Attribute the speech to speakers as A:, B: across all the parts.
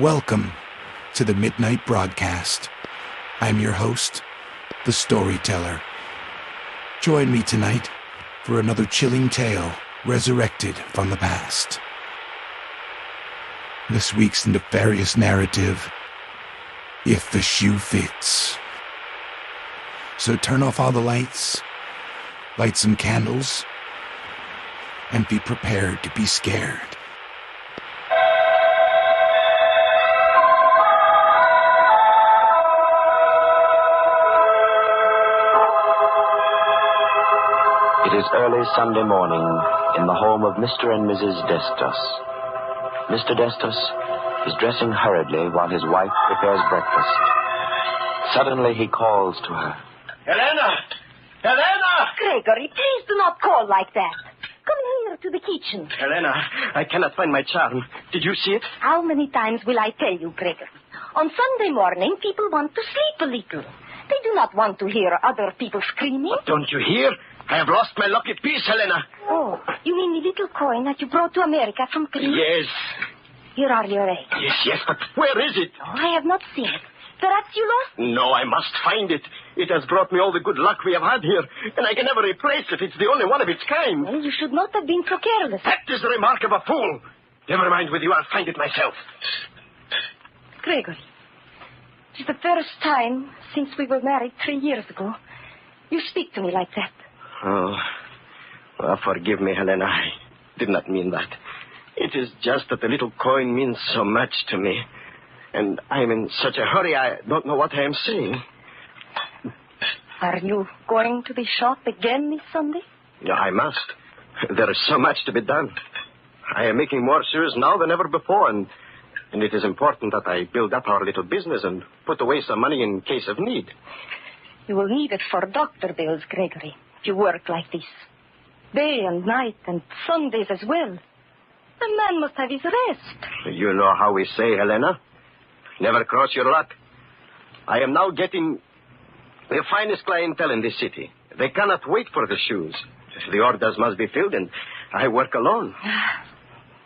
A: Welcome to the Midnight Broadcast. I'm your host, the Storyteller. Join me tonight for another chilling tale resurrected from the past. This week's nefarious narrative, If the Shoe Fits. So turn off all the lights, light some candles, and be prepared to be scared.
B: It is early Sunday morning in the home of Mr. and Mrs. Destos. Mr. Destos is dressing hurriedly while his wife prepares breakfast. Suddenly he calls to her.
C: Helena! Helena!
D: Gregory, please do not call like that. Come here to the kitchen.
C: Helena, I cannot find my charm. Did you see it?
D: How many times will I tell you, Gregory? On Sunday morning, people want to sleep a little. They do not want to hear other people screaming.
C: But don't you hear? I have lost my lucky piece, Helena.
D: Oh, you mean the little coin that you brought to America from Greece?
C: Yes.
D: Here are your eggs.
C: Yes, but where is it?
D: Oh, I have not seen it. Perhaps you lost it.
C: No, I must find it. It has brought me all the good luck we have had here, and I can never replace it. It's the only one of its kind.
D: Well, you should not have been so careless.
C: That is the remark of a fool. Never mind with you, I'll find it myself.
D: Gregory, it is the first time since we were married 3 years ago. You speak to me like that.
C: Oh, well, forgive me, Helena. I did not mean that. It is just that the little coin means so much to me. And I'm in such a hurry, I don't know what I am saying.
D: Are you going to the shop again this Sunday?
C: Yeah, I must. There is so much to be done. I am making more shoes now than ever before, and it is important that I build up our little business and put away some money in case of need.
D: You will need it for doctor bills, Gregory, if you work like this. Day and night and Sundays as well. A man must have his rest.
C: You know how we say, Helena. Never cross your luck. I am now getting the finest clientele in this city. They cannot wait for the shoes. The orders must be filled, and I work alone.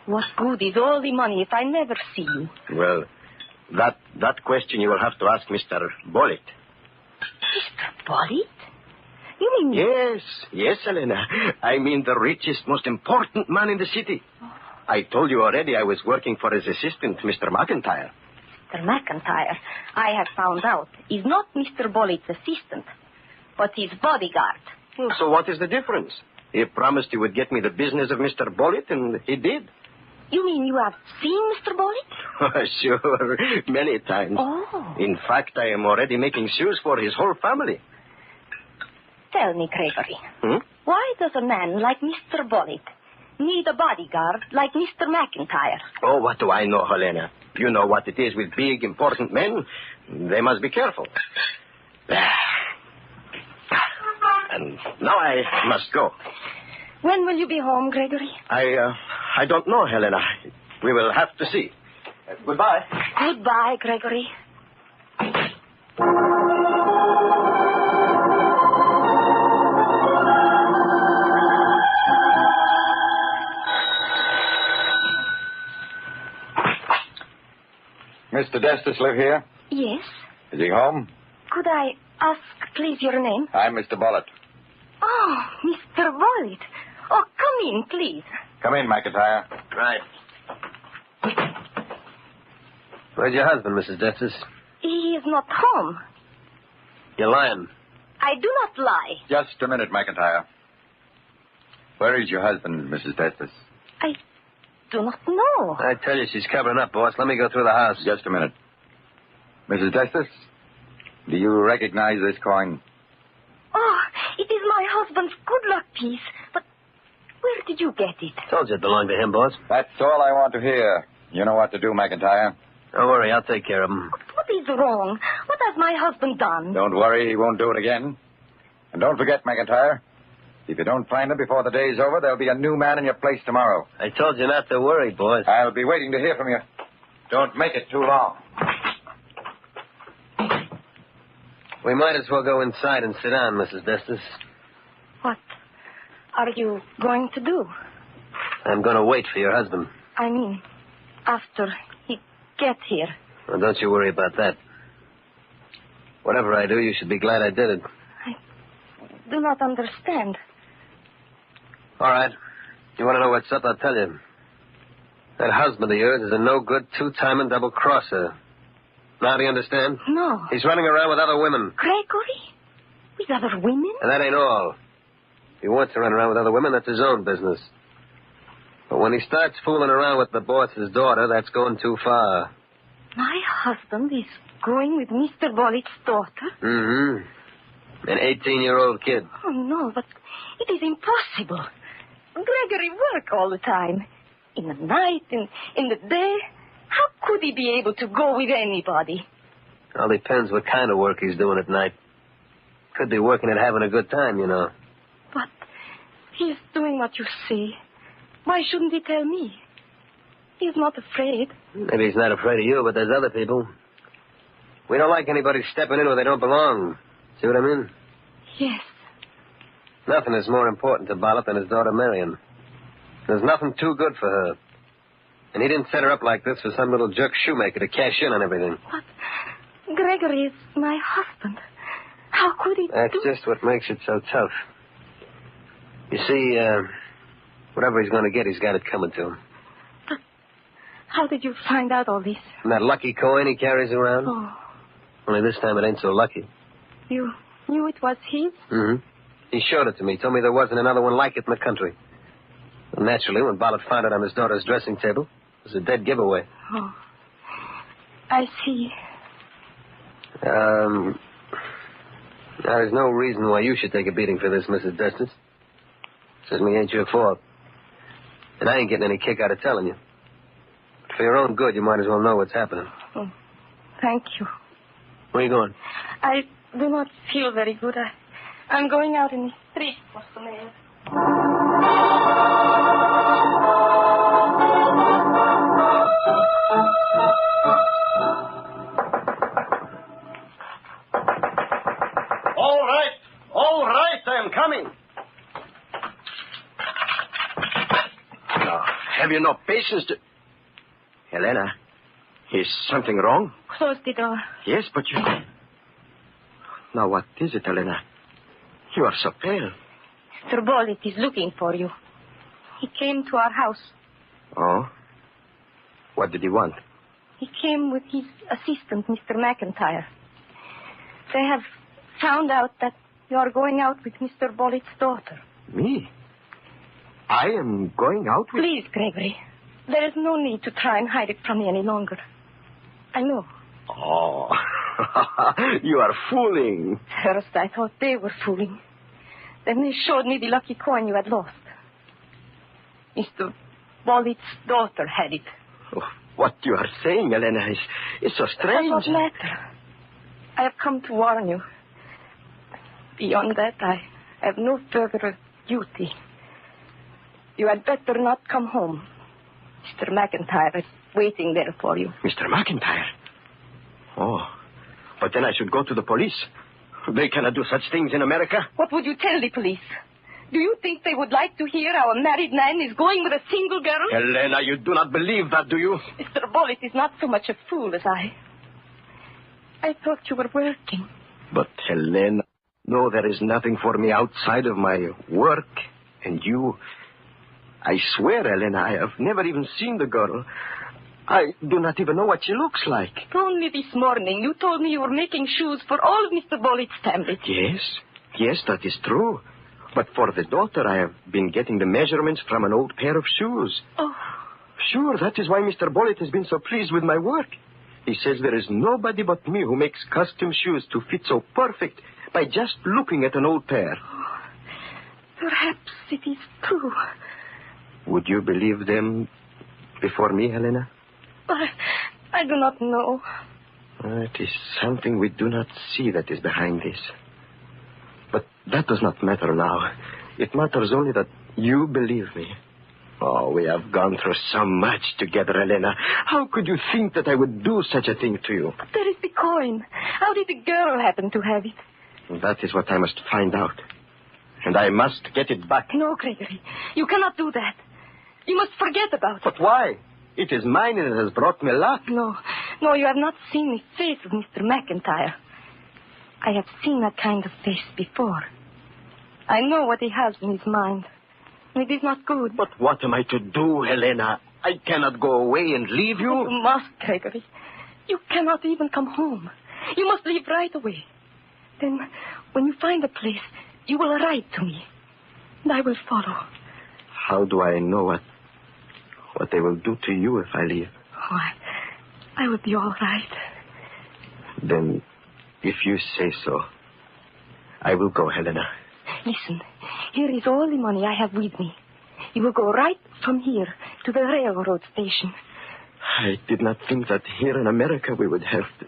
D: What good is all the money if I never see you?
C: Well, that question you will have to ask Mr. Bollitt.
D: Mr. Bollitt? You mean...
C: Yes, Helena. I mean the richest, most important man in the city. I told you already I was working for his assistant, Mr. McIntyre.
D: Mr. McIntyre, I have found out, is not Mr. Bollitt's assistant, but his bodyguard.
C: So what is the difference? He promised he would get me the business of Mr. Bollitt, and he did.
D: You mean you have seen Mr. Bollitt?
C: Sure, many times.
D: Oh.
C: In fact, I am already making shoes for his whole family.
D: Tell me, Gregory, why does a man like Mr. Bollitt need a bodyguard like Mr. McIntyre?
C: Oh, what do I know, Helena? You know what it is with big, important men. They must be careful. And now I must go.
D: When will you be home, Gregory?
C: I don't know, Helena. We will have to see. Goodbye.
D: Goodbye, Gregory.
E: Mr. Destos live here?
D: Yes.
E: Is he home?
D: Could I ask, please, your name?
E: I'm Mr. Bollitt.
D: Oh, Mr. Bollitt. Oh, come in, please.
E: Come in, McIntyre.
C: Right.
F: Where's your husband, Mrs. Destos?
D: He is not home.
F: You're lying.
D: I do not lie.
E: Just a minute, McIntyre. Where is your husband, Mrs. Destos?
D: I do not know.
F: I tell you, she's covering up, boss. Let me go through the house.
E: Just a minute. Mrs. Destos, do you recognize this coin?
D: Oh, it is my husband's good luck piece. But where did you get it?
F: Told you it belonged to him, boss.
E: That's all I want to hear. You know what to do, McIntyre.
F: Don't worry, I'll take care of him.
D: What is wrong? What has my husband done?
E: Don't worry, he won't do it again. And don't forget, McIntyre, if you don't find him before the day's over, there'll be a new man in your place tomorrow.
F: I told you not to worry, boss.
E: I'll be waiting to hear from you. Don't make it too long.
F: We might as well go inside and sit down, Mrs. Destos.
D: What are you going to do?
F: I'm going to wait for your husband.
D: I mean, after he get here.
F: Well, don't you worry about that. Whatever I do, you should be glad I did it.
D: I do not understand.
F: All right. You want to know what's up? I'll tell you. That husband of yours is a no-good, two-timing double-crosser. Now, do you understand?
D: No.
F: He's running around with other women.
D: Gregory? With other women?
F: And that ain't all. If he wants to run around with other women, that's his own business. But when he starts fooling around with the boss's daughter, that's going too far.
D: My husband is going with Mr. Bollitt's daughter?
F: Mm-hmm. An 18-year-old kid.
D: Oh, no, but it is impossible. Gregory works all the time. In the night, in the day. How could he be able to go with anybody?
F: All depends what kind of work he's doing at night. Could be working at having a good time, you know.
D: But he's doing what you say. Why shouldn't he tell me? He's not afraid.
F: Maybe he's not afraid of you, but there's other people. We don't like anybody stepping in where they don't belong. See what I mean?
D: Yes.
F: Nothing is more important to Bollitt than his daughter Marion. There's nothing too good for her. And he didn't set her up like this for some little jerk shoemaker to cash in on everything.
D: But Gregory is my husband. How could he
F: That's just what makes it so tough. You see, whatever he's going to get, he's got it coming to him.
D: But how did you find out all this?
F: And that lucky coin he carries around?
D: Oh.
F: Only this time it ain't so lucky.
D: You knew it was his?
F: Mm-hmm. He showed it to me. Told me there wasn't another one like it in the country. And naturally, when Bollitt found it on his daughter's dressing table, it was a dead giveaway.
D: Oh. I see.
F: Now, there's no reason why you should take a beating for this, Mrs. Destus. Certainly ain't your fault. And I ain't getting any kick out of telling you. But for your own good, you might as well know what's happening.
D: Oh, thank you.
F: Where are you going?
D: I do not feel very good. I'm going out in the street for some air.
C: All right, I am coming. Now, have you no patience to... Helena, is something wrong?
D: Close the door.
C: Yes, but you... Now, what is it, Helena? You are so pale.
D: Mr. Bollitt is looking for you. He came to our house.
C: Oh? What did he want?
D: He came with his assistant, Mr. McIntyre. They have found out that you are going out with Mr. Bollitt's daughter.
C: Me? I am going out with...
D: Please, Gregory. There is no need to try and hide it from me any longer. I know.
C: Oh, you are fooling.
D: First, I thought they were fooling. Then they showed me the lucky coin you had lost. Mr. Bollitt's daughter had it.
C: Oh, what you are saying, Helena, is so strange.
D: It does not matter. I have come to warn you. Beyond that, I have no further duty. You had better not come home. Mr. McIntyre is waiting there for you.
C: Mr. McIntyre? Oh, but then I should go to the police. They cannot do such things in America.
D: What would you tell the police? Do you think they would like to hear our married man is going with a single girl?
C: Helena, you do not believe that, do you?
D: Mr. Bollitt is not so much a fool as I. I thought you were working.
C: But, Helena, no, there is nothing for me outside of my work. And you... I swear, Helena, I have never even seen the girl. I do not even know what she looks like.
D: Only this morning you told me you were making shoes for all of Mr. Bollitt's family.
C: Yes, that is true. But for the daughter, I have been getting the measurements from an old pair of shoes.
D: Oh.
C: Sure, that is why Mr. Bollitt has been so pleased with my work. He says there is nobody but me who makes custom shoes to fit so perfect by just looking at an old pair.
D: Oh, perhaps it is true.
C: Would you believe them before me, Helena?
D: I do not know.
C: It is something we do not see that is behind this. But that does not matter now. It matters only that you believe me. Oh, we have gone through so much together, Helena. How could you think that I would do such a thing to you?
D: But there is the coin. How did the girl happen to have it?
C: That is what I must find out. And I must get it back.
D: No, Gregory. You cannot do that. You must forget about it.
C: But why? It is mine and it has brought me luck.
D: No, No, you have not seen the face of Mr. McIntyre. I have seen that kind of face before. I know what he has in his mind. It is not good.
C: But what am I to do, Helena? I cannot go away and leave you.
D: You must, Gregory. You cannot even come home. You must leave right away. Then, when you find a place, you will write to me. And I will follow.
C: How do I know what they will do to you if I leave?
D: Oh, I will be all right.
C: Then, if you say so, I will go, Helena.
D: Listen, here is all the money I have with me. You will go right from here to the railroad station.
C: I did not think that here in America we would have to...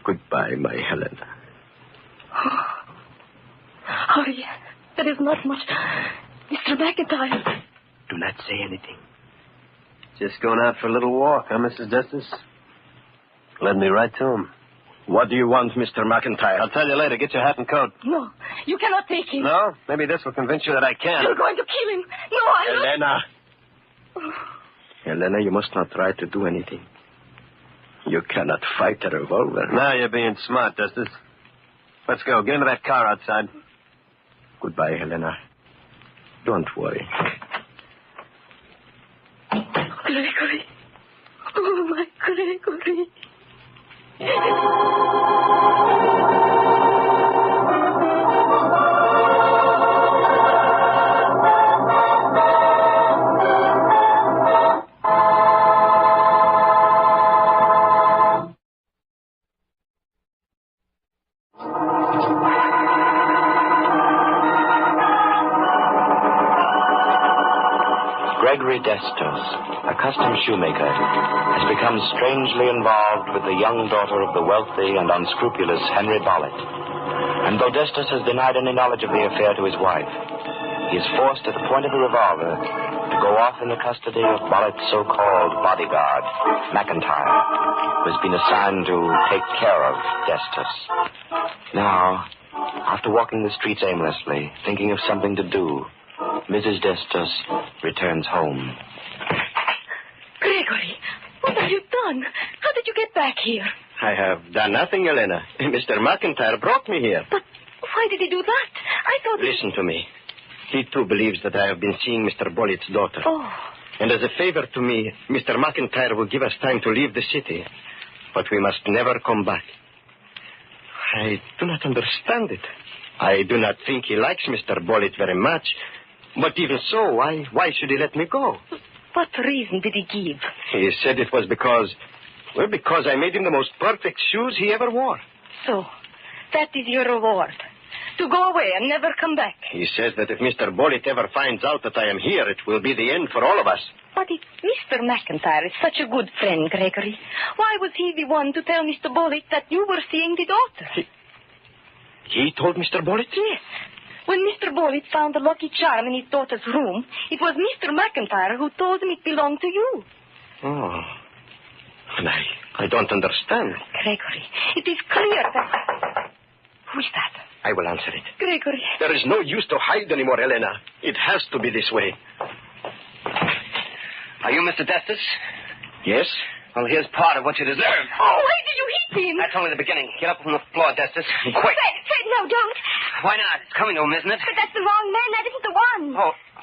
C: Goodbye, my Helena.
D: Oh, hurry. There is not much. Mr. McIntyre.
C: Do not say anything.
F: Just going out for a little walk, huh, Mrs. Destus? Led me right to him.
C: What do you want, Mr. McIntyre?
F: I'll tell you later. Get your hat and coat.
D: No, you cannot take him.
F: No? Maybe this will convince you that I can.
D: You're going to kill him. No, I don't.
C: Helena. Helena, you must not try to do anything. You cannot fight a revolver.
F: Now you're being smart, Destus. Let's go. Get into that car outside.
C: Goodbye, Helena. Don't worry.
D: Gregory. Oh, my Gregory.
B: Gregory Destos, a custom shoemaker, has become strangely involved with the young daughter of the wealthy and unscrupulous Henry Bollitt. And though Destos has denied any knowledge of the affair to his wife, he is forced at the point of the revolver to go off in the custody of Bollitt's so-called bodyguard, McIntyre, who has been assigned to take care of Destos. Now, after walking the streets aimlessly, thinking of something to do, Mrs. Destos returns home.
D: Gregory, what have you done? How did you get back here?
C: I have done nothing, Helena. Mr. McIntyre brought me here.
D: But why did he do that? I thought...
C: Listen to me. He, too, believes that I have been seeing Mr. Bollitt's daughter.
D: Oh.
C: And as a favor to me, Mr. McIntyre will give us time to leave the city. But we must never come back. I do not understand it. I do not think he likes Mr. Bollitt very much. But even so, why should he let me go?
D: What reason did he give?
C: He said it was because I made him the most perfect shoes he ever wore.
D: So, that is your reward. To go away and never come back.
C: He says that if Mr. Bollitt ever finds out that I am here, it will be the end for all of us.
D: But if Mr. McIntyre is such a good friend, Gregory, why was he the one to tell Mr. Bollitt that you were seeing the daughter?
C: He told Mr. Bollitt?
D: Yes. When Mr. Bollitt found the lucky charm in his daughter's room, it was Mr. McIntyre who told him it belonged to you.
C: Oh. And I don't understand.
D: Gregory, it is clear that... Who is that?
C: I will answer it.
D: Gregory.
C: There is no use to hide anymore, Helena. It has to be this way.
F: Are you Mr. Destus?
C: Yes?
F: Well, here's part of what you deserve.
D: Oh, why did you hit him?
F: That's only the beginning. Get up from the floor, Destus. Quick.
G: Fred, no, don't.
F: Why not? It's coming to him, isn't it?
G: But that's the wrong man. That isn't the one.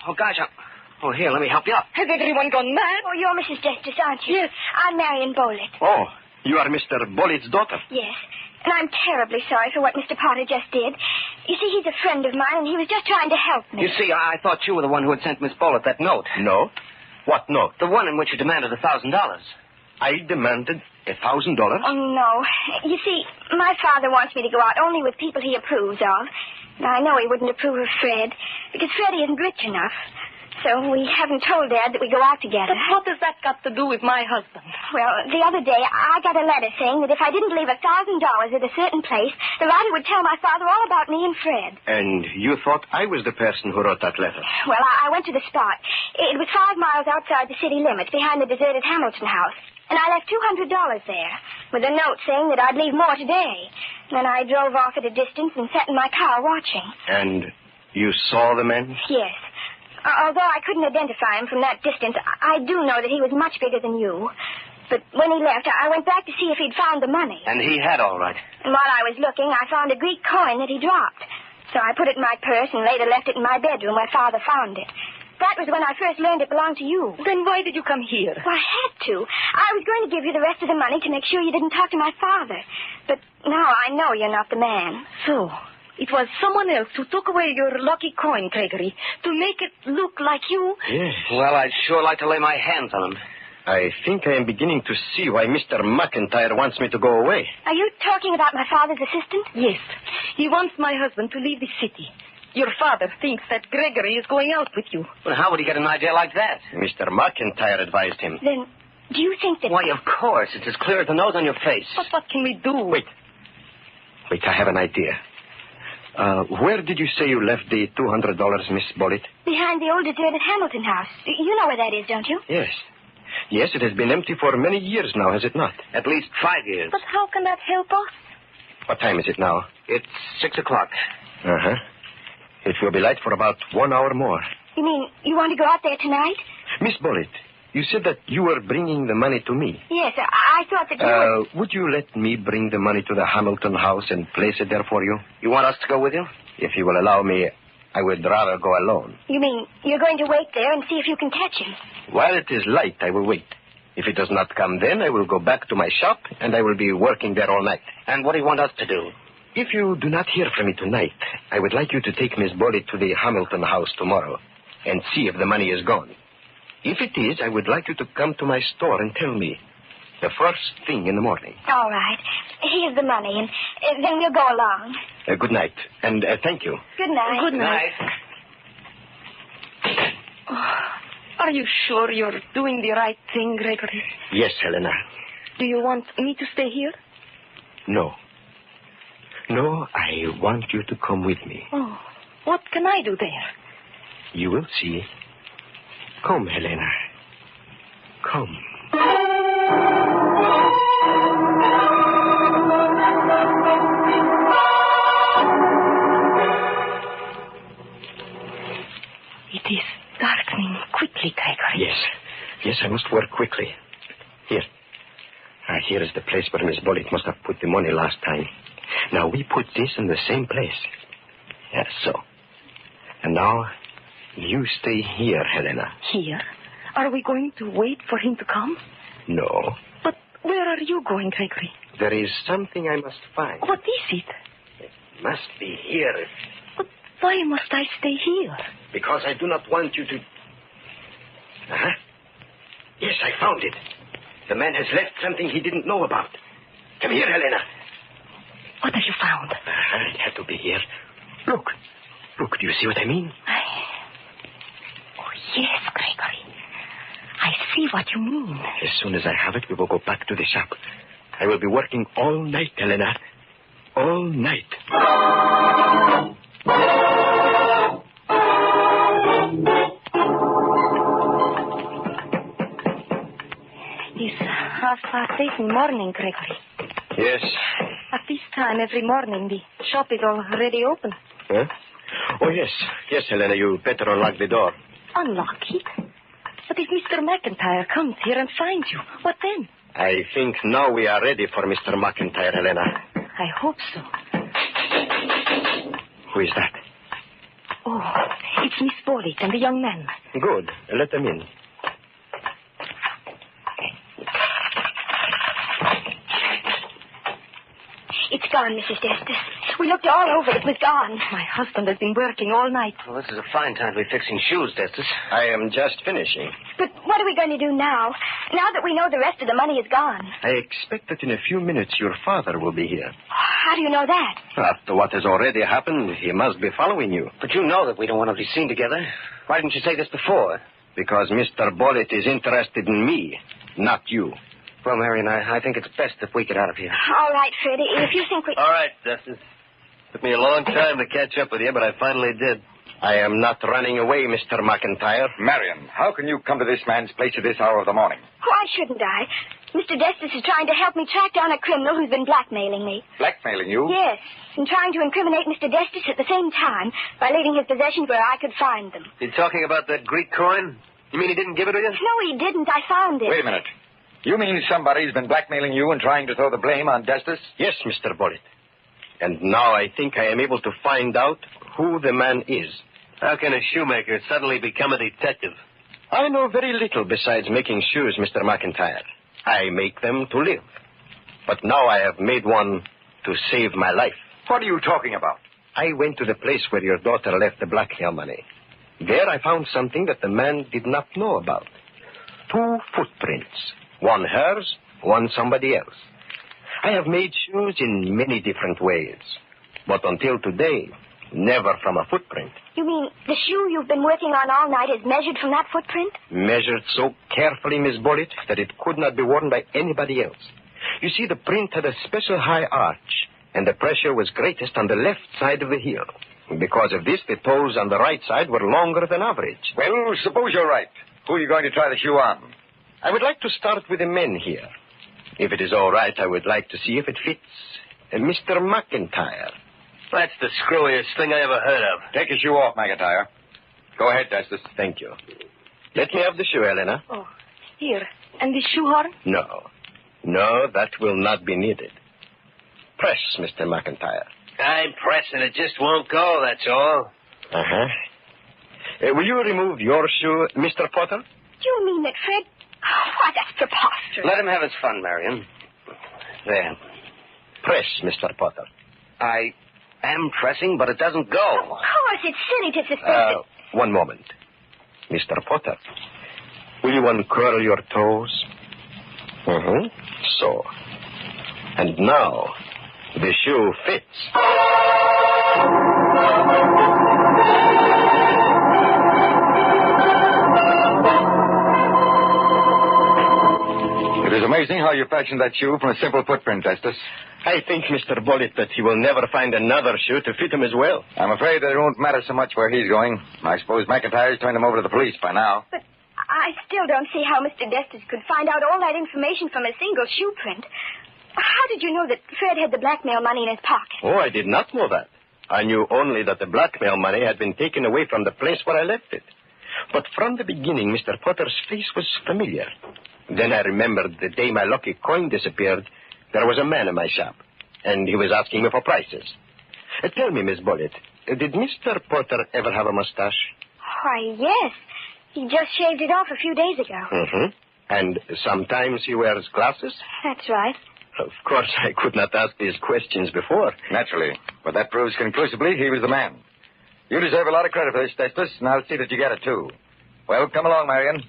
F: Oh, gosh. Oh, here, let me help you up.
D: Has everyone gone mad?
G: Oh, you're Mrs. Destus, aren't you?
D: Yes.
G: I'm Marion Bollitt.
C: Oh, you are Mr. Bollitt's daughter.
G: Yes. And I'm terribly sorry for what Mr. Potter just did. You see, he's a friend of mine, and he was just trying to help me.
F: You see, I thought you were the one who had sent Miss Bollitt that note.
C: No? What note?
F: The one in which you demanded $1,000.
C: I demanded $1,000?
G: Oh, no. You see, my father wants me to go out only with people he approves of. Now, I know he wouldn't approve of Fred, because Freddie isn't rich enough. So we haven't told Dad that we go out together.
D: But what has that got to do with my husband?
G: Well, the other day, I got a letter saying that if I didn't leave $1,000 at a certain place, the writer would tell my father all about me and Fred.
C: And you thought I was the person who wrote that letter?
G: Well, I went to the spot. It was 5 miles outside the city limits, behind the deserted Hamilton house. And I left $200 there, with a note saying that I'd leave more today. Then I drove off at a distance and sat in my car watching.
C: And you saw the men?
G: Yes. Although I couldn't identify him from that distance, I do know that he was much bigger than you. But when he left, I went back to see if he'd found the money.
F: And he had, all right.
G: And while I was looking, I found a Greek coin that he dropped. So I put it in my purse and later left it in my bedroom where Father found it. That was when I first learned it belonged to you.
D: Then why did you come here?
G: Well, I had to. I was going to give you the rest of the money to make sure you didn't talk to my father. But now I know you're not the man.
D: So, it was someone else who took away your lucky coin, Gregory, to make it look like you?
C: Yes.
F: Well, I'd sure like to lay my hands on him.
C: I think I am beginning to see why Mr. McIntyre wants me to go away.
G: Are you talking about my father's assistant?
D: Yes. He wants my husband to leave the city. Your father thinks that Gregory is going out with you.
F: Well, how would he get an idea like that?
C: Mr. McIntyre advised him.
G: Then, do you think that...
F: Why, of course. It's as clear as the nose on your face.
D: But what can we do?
C: Wait, I have an idea. Where did you say you left the $200, Miss Bullitt?
G: Behind the old deserted Hamilton house. You know where that is, don't you?
C: Yes. Yes, it has been empty for many years now, has it not?
F: At least 5 years.
D: But how can that help us?
C: What time is it now?
F: It's 6 o'clock.
C: Uh-huh. It will be light for about 1 hour more.
G: You mean you want to go out there tonight?
C: Miss Bullitt, you said that you were bringing the money to me.
G: Yes, I thought that you were...
C: Would you let me bring the money to the Hamilton house and place it there for you?
F: You want us to go with you?
C: If you will allow me, I would rather go alone.
G: You mean you're going to wait there and see if you can catch him?
C: While it is light, I will wait. If it does not come then, I will go back to my shop, and I will be working there all night.
F: And what do you want us to do?
C: If you do not hear from me tonight, I would like you to take Miss Bullitt to the Hamilton house tomorrow and see if the money is gone. If it is, I would like you to come to my store and tell me the first thing in the morning.
G: All right. Here's the money, and then we'll go along.
C: Good night, and thank you.
G: Good night.
D: Good night. Oh, are you sure you're doing the right thing, Gregory?
C: Yes, Helena.
D: Do you want me to stay here?
C: No. No, I want you to come with me.
D: Oh, what can I do there?
C: You will see. Come, Helena. Come.
D: It is darkening quickly, Gregory.
C: Yes, I must work quickly. Here. Here is the place where Miss Bullitt must have put the money last time. Now, we put this in the same place. Yes, so. And now, you stay here, Helena.
D: Here? Are we going to wait for him to come?
C: No.
D: But where are you going, Gregory?
C: There is something I must find.
D: What is it?
C: It must be here.
D: But why must I stay here?
C: Because I do not want you to... Uh-huh. Yes, I found it. The man has left something he didn't know about. Come here, Helena.
D: What have you found?
C: It had to be here. Look, do you see what I mean?
D: Oh, yes, Gregory. I see what you mean.
C: As soon as I have it, we will go back to the shop. I will be working all night, Helena. All night.
D: It's 8:30 in the morning, Gregory.
C: Yes.
D: At this time every morning, the shop is already open.
C: Huh? Oh, yes. Yes, Helena, you better unlock the door.
D: Unlock it? But if Mr. McIntyre comes here and finds you, what then?
C: I think now we are ready for Mr. McIntyre, Helena.
D: I hope so.
C: Who is that?
D: Oh, it's Miss Bullitt and the young man.
C: Good. Let them in.
G: It's gone, Mrs. Destus. We looked all over. It was gone.
D: My husband has been working all night.
F: Well, this is a fine time to be fixing shoes, Destus.
C: I am just finishing.
G: But what are we going to do now? Now that we know the rest of the money is gone.
C: I expect that in a few minutes your father will be here.
G: How do you know that?
C: After what has already happened, he must be following you.
F: But you know that we don't want to be seen together. Why didn't you say this before?
C: Because Mr. Bullitt is interested in me, not you.
F: Well, Mary and I think it's best if we get out of here.
G: All right, Freddie. If you think we...
H: All right, Justice. Took me a long time to catch up with you, but I finally did.
C: I am not running away, Mr. McIntyre.
E: Marion, how can you come to this man's place at this hour of the morning?
G: Why shouldn't I? Mr. Destus is trying to help me track down a criminal who's been blackmailing me.
E: Blackmailing you?
G: Yes, and trying to incriminate Mr. Destus at the same time by leaving his possessions where I could find them.
F: You talking about that Greek coin? You mean he didn't give it to you?
G: No, he didn't. I found it.
E: Wait a minute. You mean somebody's been blackmailing you and trying to throw the blame on Destus?
C: Yes, Mr. Bullitt. And now I think I am able to find out who the man is.
F: How can a shoemaker suddenly become a detective?
C: I know very little besides making shoes, Mr. McIntyre. I make them to live. But now I have made one to save my life.
E: What are you talking about?
C: I went to the place where your daughter left the blackmail money. There I found something that the man did not know about. 2 footprints. One hers, one somebody else. I have made shoes in many different ways. But until today, never from a footprint.
G: You mean the shoe you've been working on all night is measured from that footprint?
C: Measured so carefully, Miss Bullitt, that it could not be worn by anybody else. You see, the print had a special high arch, and the pressure was greatest on the left side of the heel. Because of this, the toes on the right side were longer than average.
E: Well, suppose you're right. Who are you going to try the shoe on?
C: I would like to start with the men here. If it is all right, I would like to see if it fits Mr. McIntyre.
F: That's the screwiest thing I ever heard of.
E: Take your shoe off, McIntyre. Go ahead, Destus.
C: Thank you. Let me have the shoe, Helena.
D: Oh, here. And the shoehorn?
C: No. No, that will not be needed. Press, Mr. McIntyre.
F: I'm pressing. It just won't go, that's all.
C: Uh-huh. Will you remove your shoe, Mr. Potter?
G: Do you mean that Fred... Oh, why, that's preposterous.
F: Let him have his fun, Marion. There.
C: Press, Mr. Potter.
F: I am pressing, but it doesn't go.
G: Of course, it's silly to suspect that...
C: One moment. Mr. Potter, will you uncurl your toes? So. And now, the shoe fits.
E: It is amazing how you fashioned that shoe from a simple footprint, Destus.
C: I think, Mr. Bullitt, that he will never find another shoe to fit him as well.
E: I'm afraid that it won't matter so much where he's going. I suppose McIntyre's turned him over to the police by now.
G: But I still don't see how Mr. Destus could find out all that information from a single shoe print. How did you know that Fred had the blackmail money in his pocket?
C: Oh, I did not know that. I knew only that the blackmail money had been taken away from the place where I left it. But from the beginning, Mr. Potter's face was familiar. Then I remembered the day my lucky coin disappeared, there was a man in my shop, and he was asking me for prices. Tell me, Miss Bullitt, did Mr. Potter ever have a mustache?
G: Why, yes. He just shaved it off a few days ago.
C: And sometimes he wears glasses?
G: That's right.
C: Of course, I could not ask these questions before.
E: Naturally. But that proves conclusively he was the man. You deserve a lot of credit for this, Destus, and I'll see that you get it, too. Well, come along, Marion.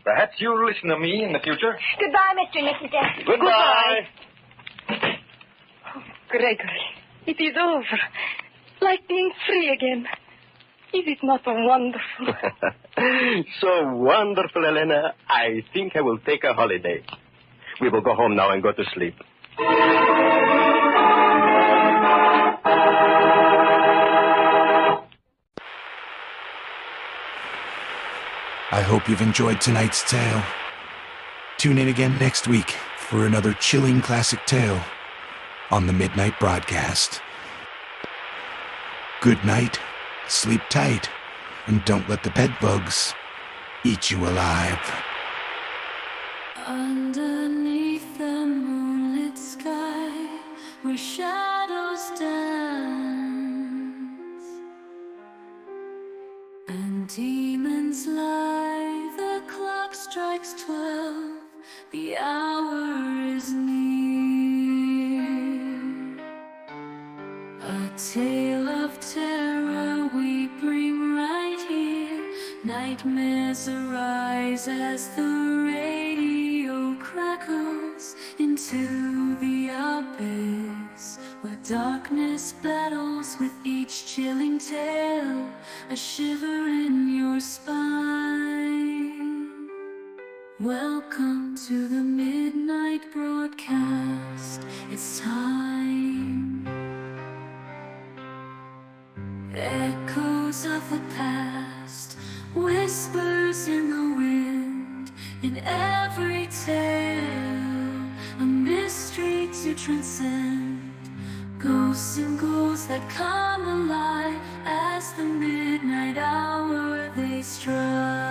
E: Perhaps you'll listen to me in the future.
G: Goodbye, Mr. and Mrs. Destus.
F: Goodbye.
D: Oh, Gregory, it is over. Like being free again. Is it not wonderful?
C: So wonderful, Helena. I think I will take a holiday. We will go home now and go to sleep.
A: I hope you've enjoyed tonight's tale. Tune in again next week for another chilling classic tale on the Midnight Broadcast. Good night, sleep tight, and don't let the bed bugs eat you alive.
I: Underneath the moonlit sky, where shadows dance and demons lie, the clock strikes 12, the hour is near. A tale of terror we bring right here. Nightmares arise as the radio crackles into the abyss, where darkness battles with each chilling tale, a shiver in your spine. Welcome to the Midnight Broadcast. It's time. Echoes of the past, whispers in the wind, in every tale. dreams you transcend, ghosts and ghouls that come alive as the midnight hour they strike.